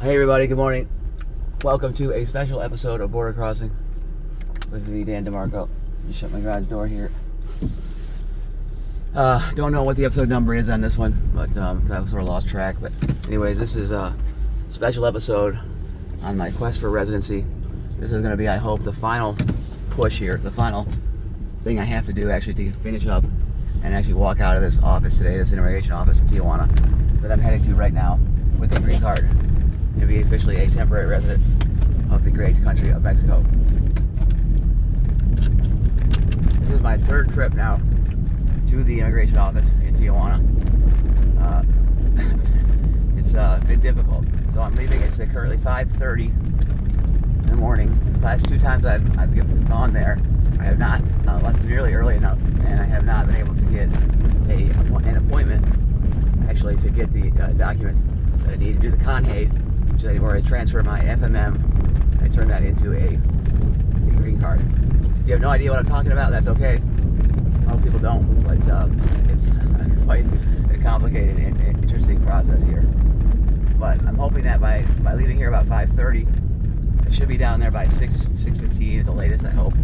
Hey everybody, good morning. Welcome to a special episode of Border Crossing with me, Dan DeMarco. Just shut my garage door here. Don't know what the episode number is on this one, but I sort of lost track. But anyways, this is a special episode on my quest for residency. This is going to be, I hope, the final push here, the final thing I have to do actually to finish up and actually walk out of this office today, this immigration office in Tijuana that I'm heading to right now with a green card and be officially a temporary resident of the great country of Mexico. This is my third trip now to the immigration office in Tijuana. It's been difficult. So I'm leaving. It's currently 5:30 in the morning. The last two times I've gone there, I have not left nearly early enough, and I have not been able to get an appointment actually to get the document that I need to do the canje, which is where I transfer my FMM. I turn that into a green card. If you have no idea what I'm talking about, that's okay. A lot of people don't, but it's quite a complicated and interesting process here. But I'm hoping that by leaving here about 5:30, I should be down there by 6:15 at the latest, I hope.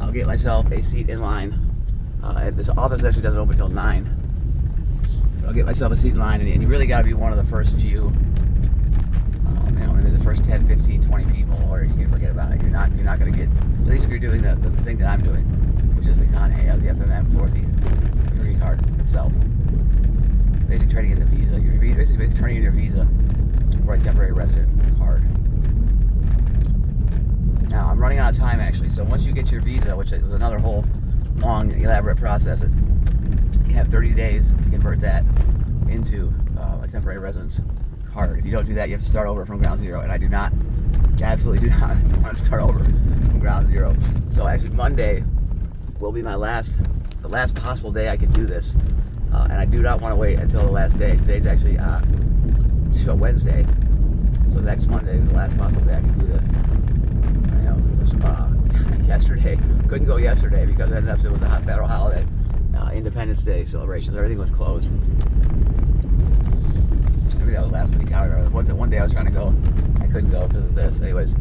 I'll get myself a seat in line. This office actually doesn't open until 9. I'll get myself a seat in line, and you really got to be one of the first few, maybe the first 10, 15, 20 people, or you can forget about it. You're not going to get, at least if you're doing the thing that I'm doing, which is the canje of the FMM for the green card itself. Basically turning in the visa. You're basically turning in your visa for a temporary resident card. Now, I'm running out of time actually, so once you get your visa, which was another whole long, elaborate process, you have 30 days to convert that into a temporary residence card. If you don't do that, you have to start over from ground zero, and I absolutely do not want to start over from ground zero. So actually Monday will be the last possible day I can do this, and I do not want to wait until the last day. Today's actually Wednesday, so next Monday is the last possible day I can do this. Yesterday, couldn't go yesterday because it was a federal holiday, Independence Day celebrations. Everything was closed. Maybe that was last week. I don't remember. One day I was trying to go, I couldn't go because of this. Anyways,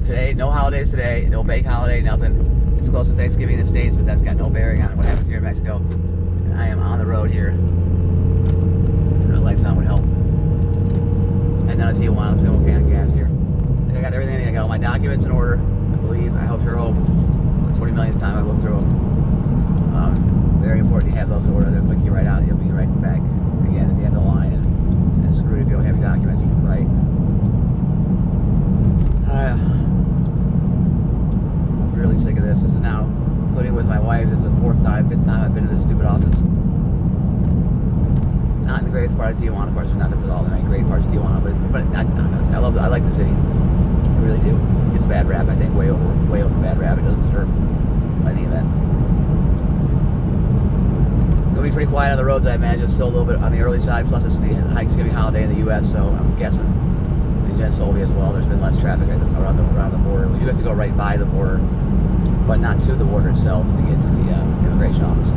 today, no holidays today, no bank holiday, nothing. It's close to Thanksgiving in the States, but that's got no bearing on what happens here in Mexico. And I am on the road here. The lights on would help. And now it's Tijuana, so okay on gas here. I got everything. I got all my documents in order. I hope. The 20 millionth time I go through them. Very important to have those in order. They'll click you right out. You'll be right back again at the end of the line. And screwed if you don't have your documents right. Really sick of this. This is now, including with my wife, this is the fifth time I've been to this stupid office. Not in the greatest part of Tijuana, of course. Not that there's all the great parts of Tijuana, but I like the city. I really do. It's a bad rap, I think, way over bad rap. It doesn't deserve by any event. It'll be pretty quiet on the roads, I imagine. It's still a little bit on the early side. Plus, it's the Thanksgiving holiday in the U.S., so I'm guessing in Gen Solby as well. There's been less traffic around the border. We do have to go right by the border, but not to the border itself to get to the immigration office.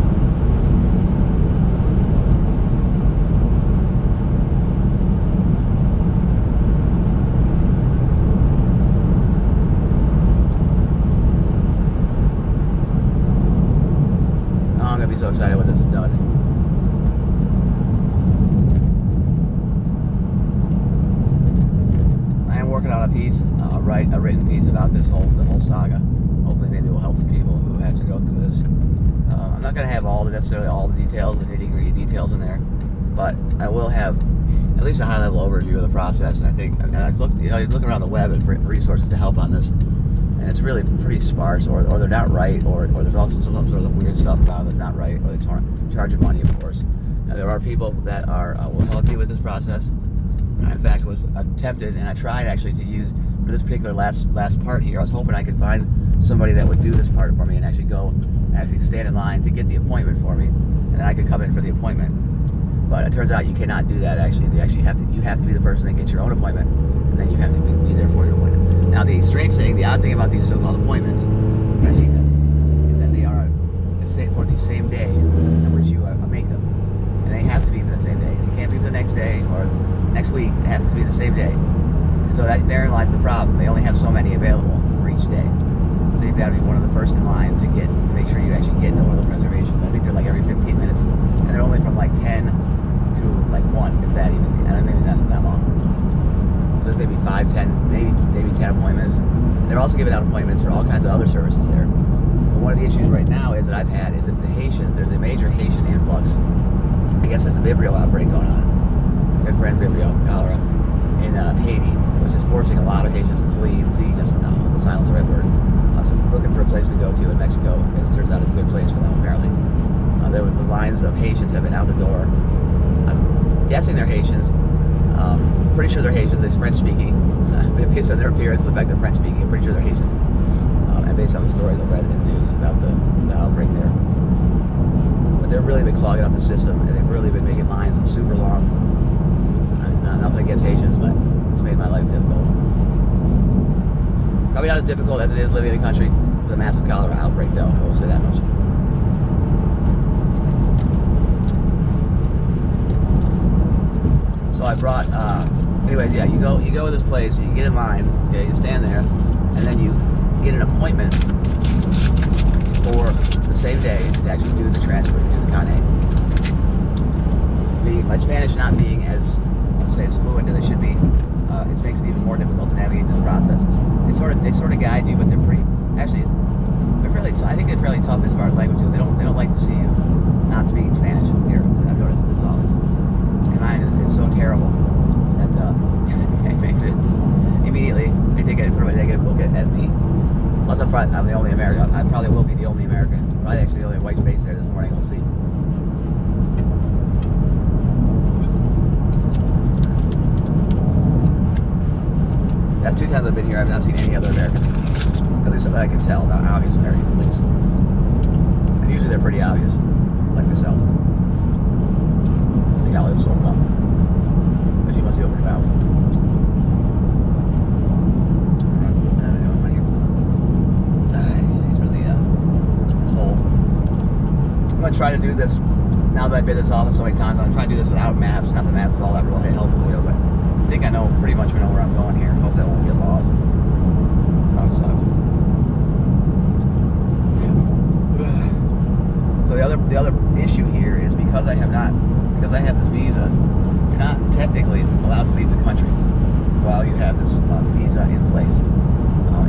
I'm going to be so excited when this is done. I am working on a piece, a written piece about the whole saga. Hopefully maybe it will help some people who have to go through this. I'm not going to have necessarily all the details, the nitty-gritty details in there, but I will have at least a high-level overview of the process. And I think, I've looked, looking around the web at resources to help on this. And it's really pretty sparse, or they're not right, or there's also some sort of weird stuff about it that's not right, or they charge you money, of course. Now, there are people that will help you with this process. I, in fact, was tempted, and I tried actually to use, for this particular last part here, I was hoping I could find somebody that would do this part for me and actually go and actually stand in line to get the appointment for me, and then I could come in for the appointment. But it turns out you cannot do that, actually. You have to be the person that gets your own appointment, and then you have to be there for your appointment. Now, the strange thing, the odd thing about these so-called appointments, when I see this, is that they are for the same day in which you make them. And they have to be for the same day. They can't be for the next day or next week. It has to be the same day. So therein lies the problem. They only have so many available for each day. So you've got to be one of the first in line to make sure you actually get into one of those reservations. I think they're like every 15 minutes, and they're only from like 10 to like 1, if that even. And maybe not that long. So there's maybe 5, 10, maybe 10 appointments. They're also giving out appointments for all kinds of other services there. But one of the issues right now is that I've had is that the Haitians, there's a major Haitian influx. I guess there's a Vibrio outbreak going on. Good friend Vibrio, cholera, in Haiti, which is forcing a lot of Haitians to flee and see. The silent's the right word. So he's looking for a place to go to in Mexico. As it turns out, it's a good place for them apparently. The lines of Haitians have been out the door. I'm guessing they're Haitians. Pretty sure they're Haitians. They're French speaking. Based on their appearance and the fact they're French speaking, I'm pretty sure they're Haitians. And based on the stories I've read in the news about the outbreak there. But they've really been clogging up the system, and they've really been making lines super long. Nothing against Haitians, but it's made my life difficult. Probably not as difficult as it is living in a country with a massive cholera outbreak, though. I will say that much. So I brought, anyways, yeah, you go to this place, you get in line, okay, you stand there, and then you get an appointment for the same day to actually do the transfer, to do the canje. My Spanish not being as, let's say, as fluent as it should be, it makes it even more difficult to navigate those processes. They sort of guide you, but they're pretty, actually, I think they're fairly tough as far as language goes. They don't like to see you not speaking Spanish here. I've noticed in this office. And mine is so terrible that it makes it immediately, they take it sort of a negative look at me. Plus, I'm the only American. I probably will be the only American. Probably actually the only white face there this morning. We'll see. That's 2 times I've been here. I've not seen any other Americans. At least that I can tell. Not obvious Americans, at least. And usually they're pretty obvious, like myself. So you got a little sore thumb. But you must be open your mouth. I'm going to try to do this, now that I've been in this office so many times, I'm trying to do this without maps. Not the maps is all that really helpful here, but I think I pretty much know where I'm going here. Hopefully I won't get lost. That would suck. So the other issue here is because I have this visa, you're not technically allowed to leave the country while you have this visa in place.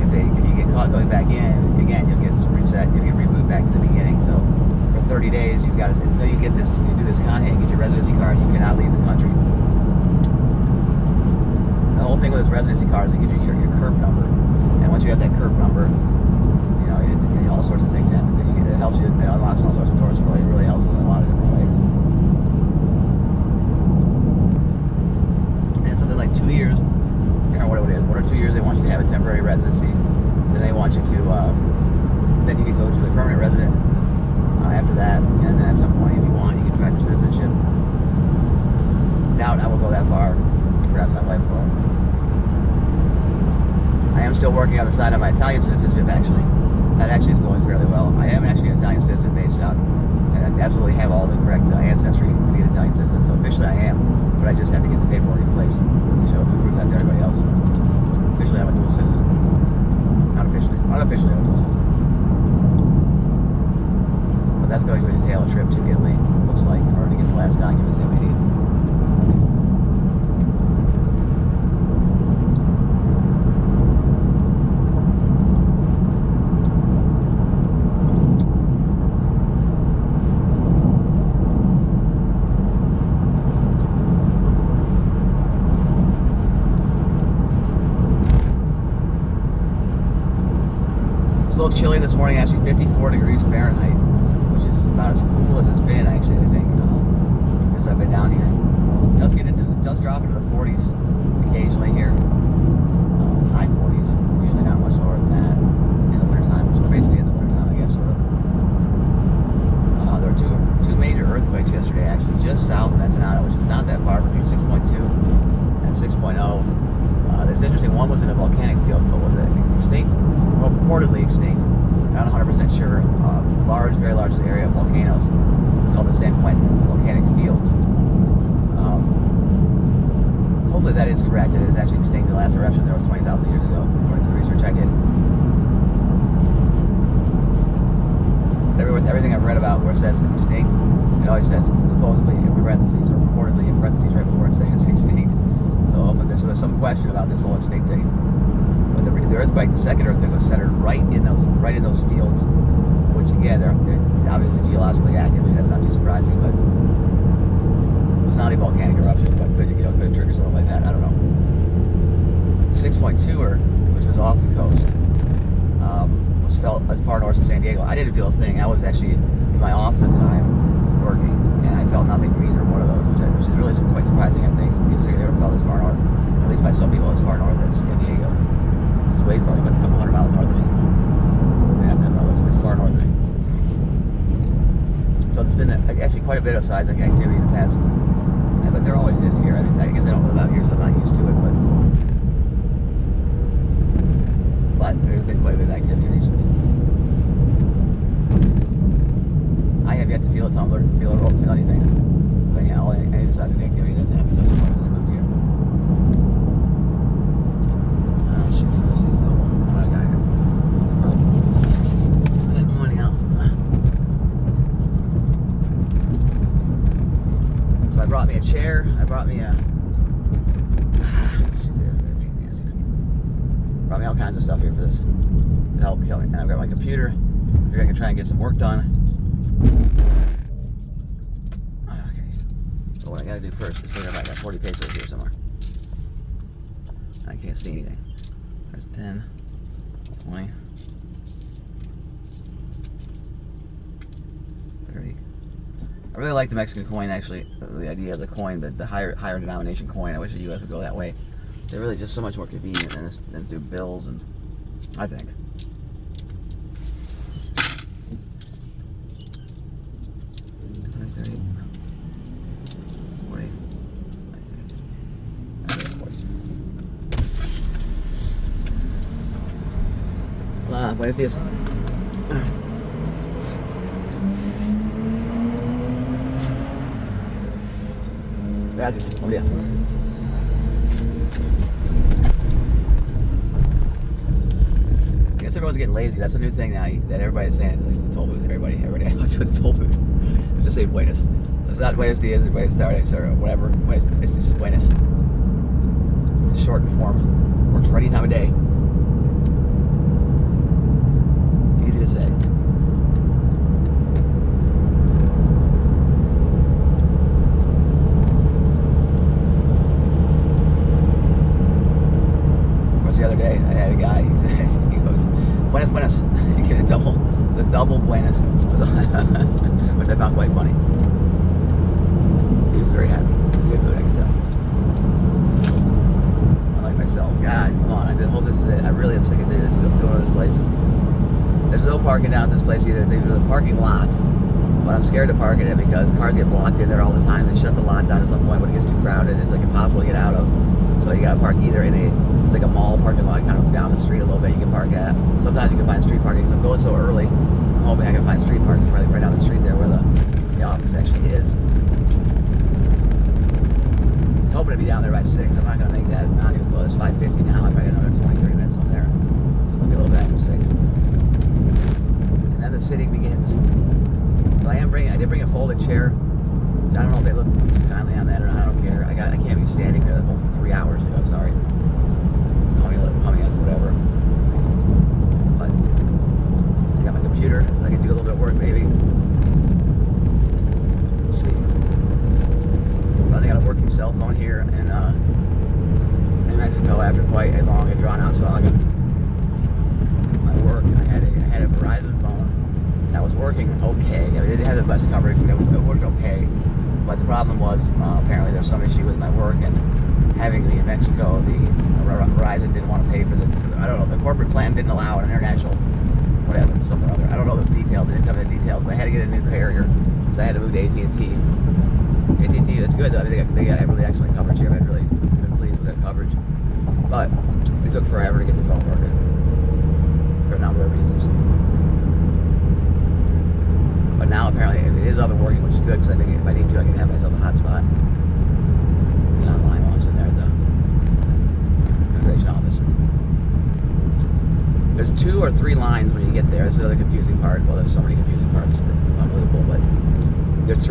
If you get caught going back in, again, you'll get reset, you'll get rebooted back to the beginning. So for 30 days, you've got to, until you get this, you do this canje and get your residency card, you cannot leave the country. The whole thing with this residency card is it gives you your CURP number, and once you have that CURP number, you know, all sorts of things happen. It helps you, it unlocks all sorts of doors for you. It really helps you in a lot of different ways. And it's something like 2 years, or whatever it is, 1 or 2 years, they want you to have a temporary residency. Then they want you to, then you can go to a permanent resident after that, and then at some point, if you want, you can try for citizenship. Doubt I will go that far. Perhaps my wife will. I am still working on the side of my Italian citizenship, actually. That actually is going fairly well. I am actually an Italian citizen based on, I absolutely have all the correct ancestry to be an Italian citizen, so officially I am, but I just have to get the paperwork in place to show, to prove that to everybody else. Officially I'm a dual citizen. Not officially. Unofficially I'm a dual citizen. But that's going to entail a trip to Italy, it looks like, in order to get the last documents that we need. It's a little chilly this morning, actually 54 degrees Fahrenheit, which is about as cool as it's been, actually, I think, since I've been down here. It does drop into the 40s occasionally here, high 40s, usually not much lower than that in the wintertime, which we're basically in the wintertime, I guess, sort of. There were two major earthquakes yesterday, actually, just south of Ensenada, which is not that far from here, 6.2 and 6.0. It's interesting, one was in a volcanic field, but was it extinct? Well, purportedly extinct. Not 100% sure. Very large area of volcanoes called the San Quentin Volcanic Fields. hopefully that is correct. It is actually extinct. The last eruption there was 20,000 years ago, according to the research I did. But everything I've read about where it says extinct, it always says supposedly in parentheses or purportedly in parentheses right before it says extinct. So there's some question about this whole extinct thing. But the earthquake, the second earthquake, was centered right in those fields, which again, they're obviously geologically active. I mean, that's not too surprising, but it's not a volcanic eruption, but could have triggered something like that. I don't know. The 6.2er, which was off the coast, was felt as far north as San Diego. I didn't feel a thing. I was actually in my office at the time working, and I felt nothing from either one of those, which is really quite surprising, I think, considering they were felt as far north, at least by some people, as far north as San Diego. It's way far, but a couple hundred miles north of me. Yeah, it's far north of me. So there's been actually quite a bit of seismic activity in the past, but there always is here. I mean, I guess I don't live out here, so I'm not used to it, but there's been quite a bit of activity recently. I have yet to feel a tumbler, feel anything. But yeah, any of the seismic activity that's happened just since I moved here. Oh shoot, let's see, it's all what I got here. That money out. So I brought me a chair, I brought me all kinds of stuff here for this to help kill me. And I've got my computer. Maybe I can try and get some work done. Okay. So what I gotta do first is figure out I got 40 pesos here somewhere. I can't see anything. There's 10, 20, 30. I really like the Mexican coin, actually. The idea of the coin, the higher denomination coin. I wish the U.S. would go that way. They're really just so much more convenient than do bills, and I think. Hola, buenos días. Gracias, buen día. Everyone's getting lazy. That's a new thing now that everybody's saying. At least the toll booth. Everybody went to the toll booth. Just say Buenos. So it's not Buenos Dias or Buenos Tardes or whatever. It's just Buenos. It's the shortened form. Works for any time of day. Easy to say. The other day, I had a guy. He goes, "Buenas, buenas." You get the double buenas, which I found quite funny. He was very happy. He was a good mood, I can tell. Unlike myself, God, come on! This is it. I really am sick of doing this. Going to this place. There's no parking down at this place either. There's a parking lot, but I'm scared to park in it because cars get blocked in there all the time. They shut the lot down at some point when it gets too crowded. It's like impossible to get out of. So you gotta park either in it's like a mall parking lot, kind of down the street a little bit. You can park at. Sometimes you can find street parking. I'm going so early. I'm hoping I can find street parking right down the street there where the office actually is. I was hoping to be down there by 6. I'm not gonna make that. Not even close. It's 5:50 now. I probably got another 20-30 minutes on there. So it'll be a little bit after 6. And then the sitting begins. But I did bring a folded chair. I don't know if they look too kindly on that or not. I don't care. I can't be standing there the whole 3 hours. I'm sorry. Humming up, whatever. But I got my computer. I can do a little bit of work, maybe. Let's see. I got a working cell phone here in Mexico after quite a long and drawn-out saga. My work. I had a Verizon phone that was working okay. I mean, it didn't have the best coverage, but it worked okay. But the problem was, apparently there's some issue with my work, and having to be in Mexico, the Verizon didn't want to pay for I don't know, the corporate plan didn't allow an international, whatever, something or other. I don't know the details, they didn't come into details, but I had to get a new carrier, so I had to move to AT&T. AT&T, that's good though, they got really excellent coverage here. I've really been pleased with their coverage. But it took forever to get the phone working, for a number of reasons. But now apparently it is up and working, which is good, because I think if I need to, I can have myself a hotspot. Get online while I'm sitting there at the there's 2 or 3 lines when you get there. This is the other confusing part. Well, there's so many confusing parts. It's unbelievable. But there's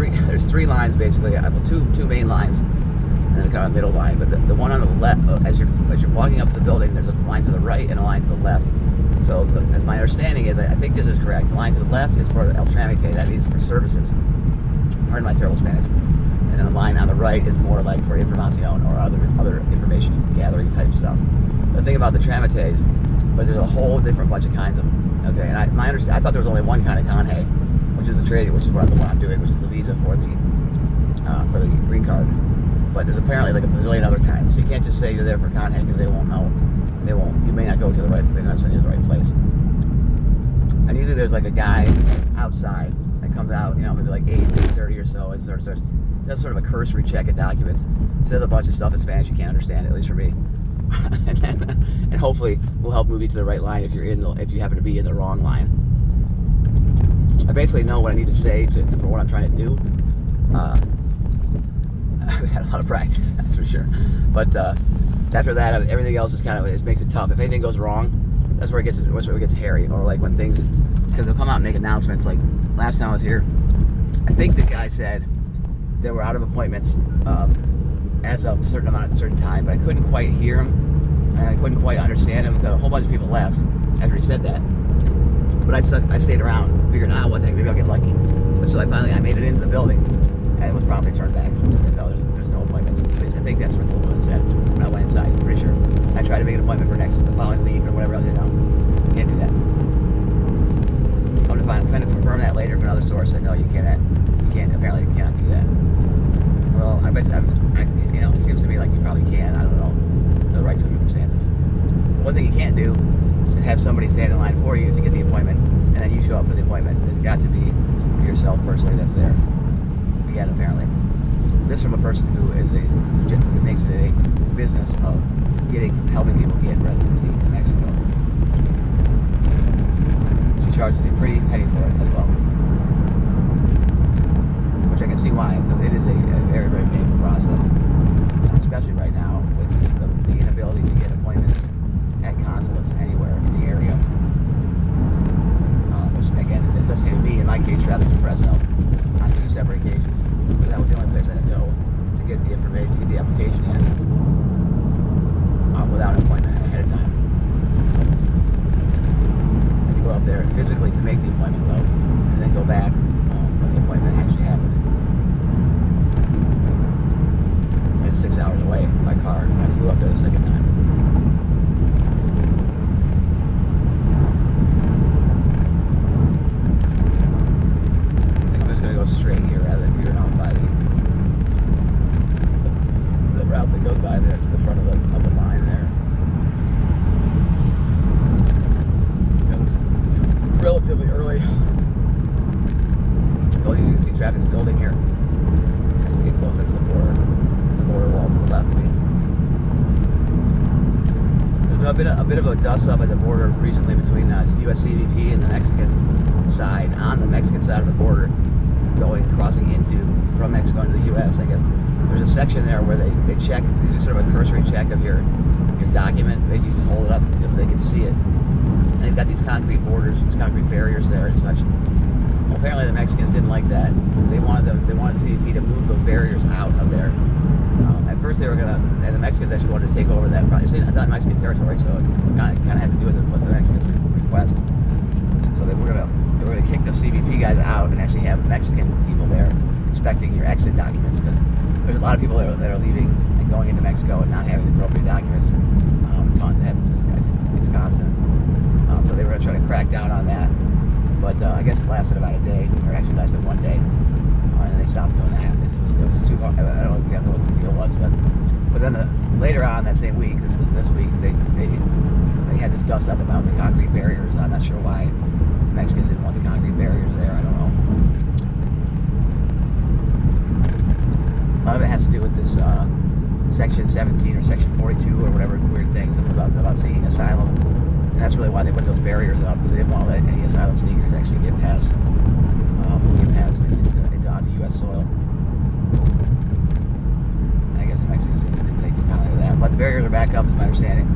3 lines basically. Well, two main lines, and then kind of a middle line. But the one on the left, as you're walking up to the building, there's a line to the right and a line to the left. So, as my understanding is, I think this is correct. The line to the left is for El Tramite. That means for services. Pardon my terrible Spanish. And then the line on the right is more like for información or other information gathering type stuff. The thing about the tramites was there's a whole different bunch of kinds of them. Okay, and I thought there was only one kind of canje, which is the trade, which is the one I'm doing, which is the visa for the green card. But there's apparently like a bazillion other kinds. So you can't just say you're there for canje because they won't know. You may not go to the right. They don't send you to the right place. And usually there's like a guy outside that comes out, maybe like 8:30 or so, and does sort of a cursory check of documents. Says a bunch of stuff in Spanish you can't understand, at least for me. and hopefully will help move you to the right line if you happen to be in the wrong line. I basically know what I need to say for what I'm trying to do. I've had a lot of practice, that's for sure. But after that, everything else is it makes it tough. If anything goes wrong, that's where it gets hairy. Or like when things, because they'll come out and make announcements. Like last time I was here, I think the guy said they were out of appointments as of a certain time, but I couldn't quite hear him and I couldn't quite understand him because a whole bunch of people left after he said that. But I stayed around, figured, what the heck, maybe I'll get lucky. But so I made it into the building and it was promptly turned back. I said, no, there's no appointments. I think that's what the woman said when I went inside, I'm pretty sure. I tried to make an appointment for the following week or whatever else, can't do that. I'm going to confirm that later, but another source said, no, apparently you cannot do that. Well, I bet, it seems to me like you probably can, I don't know, the right circumstances. One thing you can't do is have somebody stand in line for you to get the appointment, and then you show up for the appointment. It's got to be yourself personally that's there. Again, apparently. This from a person who makes it a business of helping people get residency in Mexico. She charges a pretty penny for it as well. Which I can see why, because it is a very, very painful process, especially right now with the inability to get appointments at consulates anywhere in the area. Which again, necessitated me, in my case, traveling to Fresno on 2 separate occasions, because that was the only place I had to go to get the information, to get the application in without an appointment ahead of time. I had to go up there physically to make the appointment, though, and then go back when the appointment actually happened. 6 hours away by car, and I flew up there the second time. I think I'm just going to go straight here rather than veering off by the route that goes by there to the front of the line there. Because it's relatively early. So you can see traffic's building here as we get closer to the border. Border wall to the left of me. There's been a bit of a dust up at the border recently between U.S. CBP and the Mexican side. On the Mexican side of the border, crossing from Mexico into the U.S. I guess there's a section there where they check, they do sort of a cursory check of your document. Basically, you just hold it up just so they can see it. And they've got these concrete borders, these concrete barriers there and such. Well, apparently the Mexicans didn't like that. They wanted the CBP to move those barriers out of there. At first they were and the Mexicans actually wanted to take over that project. It's not Mexican territory, so it kind of had to do with what the Mexicans request. So they were gonna kick the CBP guys out and actually have Mexican people there inspecting your exit documents, because there's a lot of people that are leaving and going into Mexico and not having the appropriate documents. Tons happens. It's constant. So they were gonna try to crack down on that, but I guess it lasted about a day, or actually lasted 1 day. And then they stopped doing that. It was too hard. I don't know exactly what the deal was, but then later on that same week, this week, they had this dust up about the concrete barriers. I'm not sure why Mexicans didn't want the concrete barriers there. I don't know. A lot of it has to do with this Section 17 or Section 42 or whatever weird things about seeking asylum. And that's really why they put those barriers up, because they didn't want to let any asylum seekers actually get past onto U.S. soil. And I guess the Mexicans didn't take account of that. But the barriers are back up, is my understanding.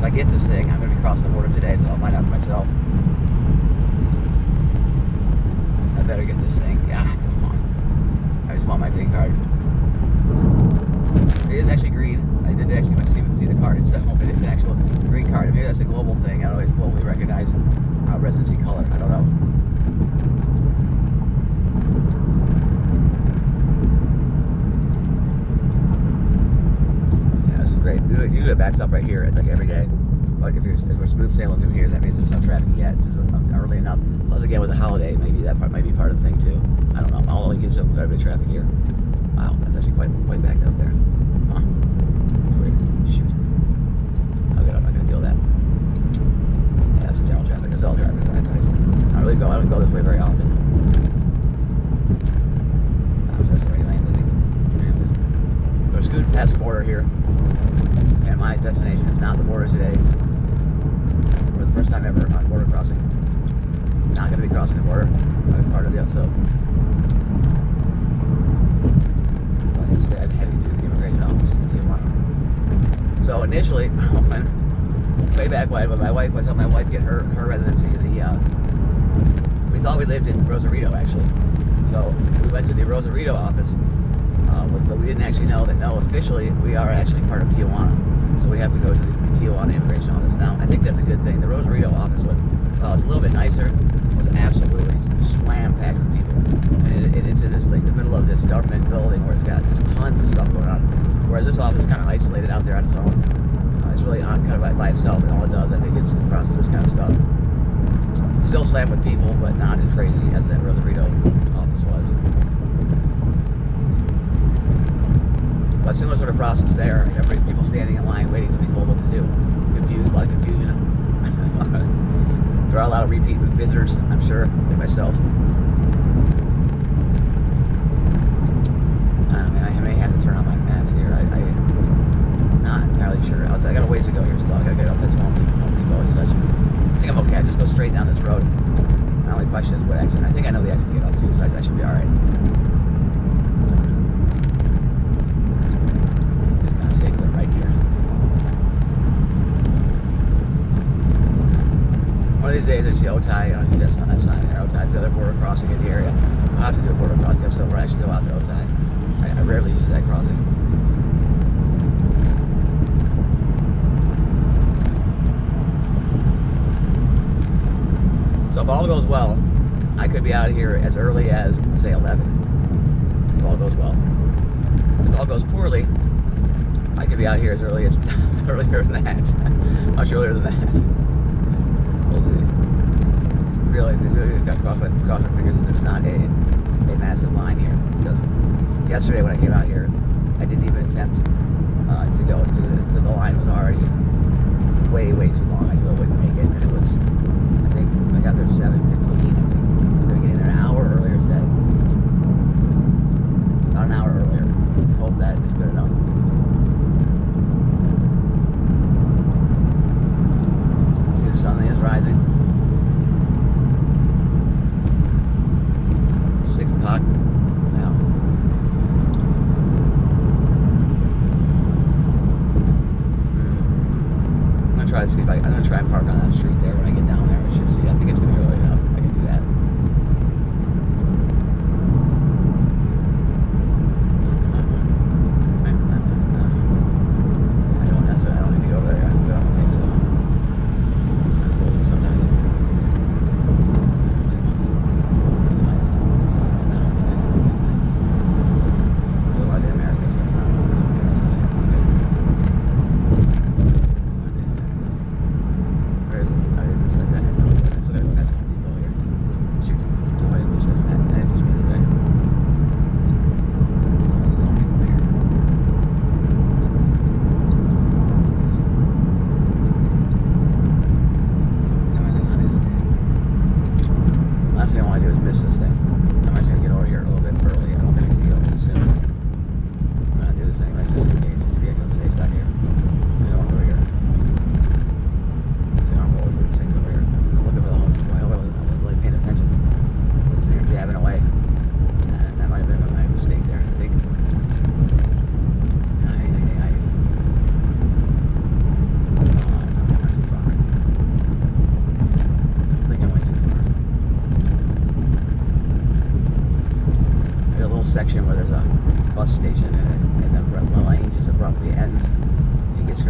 if I get this thing, I'm going to be crossing the border today, so I'll find out for myself. I better get this thing. Yeah, come on. I just want my green card. It is actually green. I did actually see the card itself. It is an actual green card. Maybe that's a global thing. I don't always globally recognize residency color. I don't know. Yeah, this is great. Usually it backs up right here like every day. But if we're smooth sailing through here, that means there's no traffic yet. It's just early enough. Plus, again, with a holiday, maybe that part might be part of the thing too. I don't know. I'll only get some quite a bit of traffic here. Wow, that's actually quite backed up there. Huh. That's weird. Shoot. Okay, I'm not gonna deal with that. Yeah, that's the general traffic. That's all traffic. I don't go this way very often. So that's already lanes, I think. Anyways, we're scooting past the border here. And my destination is not the border today. For the first time ever on border crossing. Not going to be crossing the border. That was part of the episode. But instead, heading to the immigration office in Tijuana. So initially, way back when my wife was helping my wife get her residency, we thought we lived in Rosarito actually. So we went to the Rosarito office, but we didn't actually know that officially we are actually part of Tijuana. So we have to go to the Tijuana immigration office now. I think that's a good thing. The Rosarito office it's a little bit nicer. It was absolutely slam packed with people. And it's in the middle of this government building where it's got just tons of stuff going on. Whereas this office is kind of isolated out there on its own. It's really on kind of by itself, and all it does, I think, is it processes this kind of stuff. Still slammed with people, but not as crazy as that Rosarito office was. But similar sort of process there. People standing in line waiting to be told what to do. Confused, a lot of confusion. There are a lot of repeat visitors, I'm sure, like myself. I may have to turn on my map here. I'm not entirely sure. I got a ways to go here still. I gotta get up this Home Depot and such. I think I'm okay. I just go straight down this road. My only question is what exit. I think I know the exit to get off too, so I should be alright. Just gonna stay to the right here. One of these days, there's the Otay. That's on that sign there. Otay's the other border crossing in the area. I'll have to do a border crossing episode where I actually go out to Otay. I rarely use that crossing. So if all goes well, I could be out of here as early as, say, 11. If all goes well. If all goes poorly, I could be out here as early as earlier than that. Much earlier than that. We'll see. Really got to cross my fingers that there's not a massive line here. Because yesterday when I came out here, I didn't even attempt to go to because the line was already way too long. I knew I wouldn't make it, and it was. I think I got there at 7:15. I think I'm gonna get in there an hour earlier today. About an hour earlier. I hope that is good enough. See the sun is rising. 6 o'clock now. I'm gonna try and park on that street there when I get down there. I should see. I think it's gonna be early enough. I can do that. I don't need to go over there. I can go on my page, so I'm full sometimes. That's nice. Well, I did Americans. That's not really okay. That's not it. Where is it? I didn't miss that. That's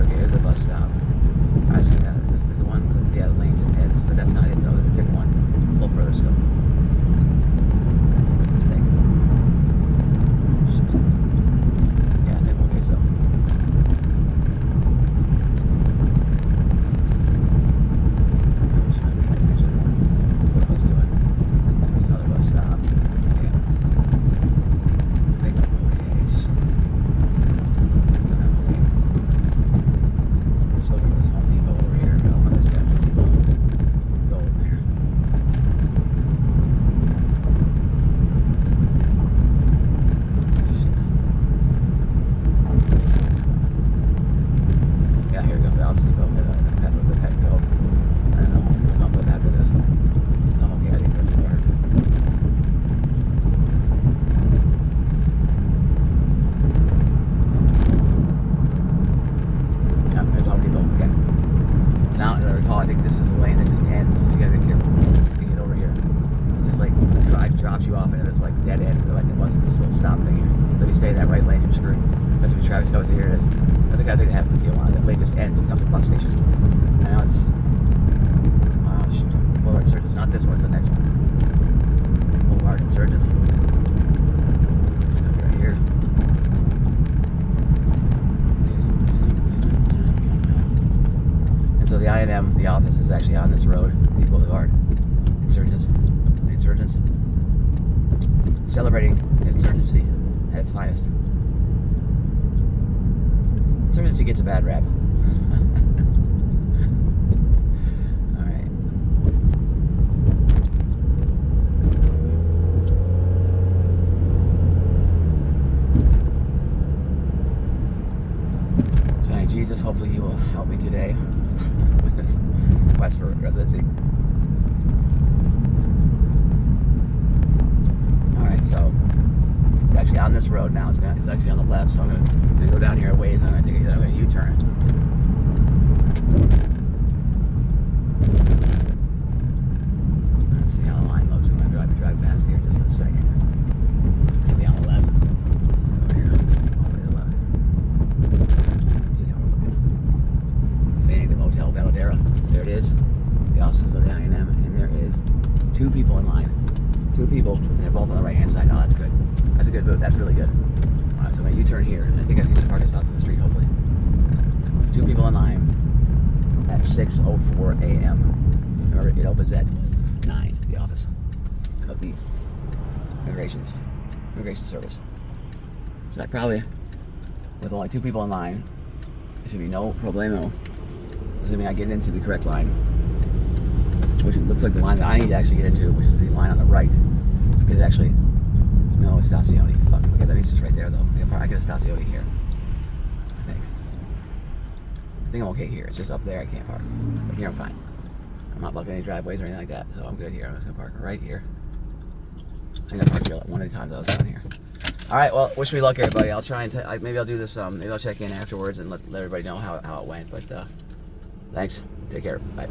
Okay, here's a bus stop. I see that. There's the one where the lane just ends, but that's not it though. There's a different one. It's a little further still. I think. Shit. Yeah, I think okay, so. I should have paid attention more to what I was doing. There's another bus stop. Yeah. I think I'm okay. Shit. Still I'm okay. Just looking at this Home Depot over here. I don't want this guy Home Depot. Go in there. Shit. Yeah, here we go. The Office Depot and the Petco. And then the Home Depot up after this. I'm okay. I didn't go too hard. Yeah, there's Home Depot. Okay. Now, as I recall, I think this is the lane that just ends. So you gotta be careful when you get over here. It's just like drops you off into this like dead end, or like the bus, this little stop thing here. So if you stay in that right lane, you're screwed. Especially if traffic goes here, it is. That's the kind of thing that happens in Tijuana. That lane just ends and becomes a bus station. And now it's shoot, Boulevard Insurgents. Not this one, it's the next one. Boulevard Insurgents. It's gonna be right here. And so the I&M, the office, is actually on this road, the Boulevard Insurgents. The Insurgents. Celebrating insurgency at its finest. Insurgency gets a bad rap. Alright. Giant Jesus, hopefully he will help me today with this quest for residency. Alright, so it's actually on this road now. It's actually on the left, so I'm gonna go down here a ways and I'm gonna U-turn. Let's see how the line looks. I'm gonna drive past here just in a second. It'll be on the left. Over here. All the way to the left. Let's see how we're looking. Fading to Motel Belladera. There it is. The offices of the I&M, and there is 2 people in line. 2 people, and they're both on the right hand side. Oh, that's good. That's a good move. That's really good. Alright, so I'm going to U-turn here, and I think I see some parking spots on the street, hopefully. 2 people in line at 6:04 a.m. Remember, it opens at 9, the office of the immigration service. So I probably, with only 2 people in line, there should be no problemo, assuming I get into the correct line, which looks like the line that I need to actually get into, which is the line on the right. Is actually, no, it's Stazioni. Fuck, okay, that means it's right there though. I get a Stazioni here, I think. I think I'm okay here. It's just up there I can't park. But here I'm fine. I'm not blocking any driveways or anything like that, so I'm good here. I'm just gonna park right here. I think I parked here one of the times I was down here. Alright, well, wish me luck everybody. I'll try and, maybe I'll do this, maybe I'll check in afterwards and let everybody know how it went. But, thanks. Take care. Bye.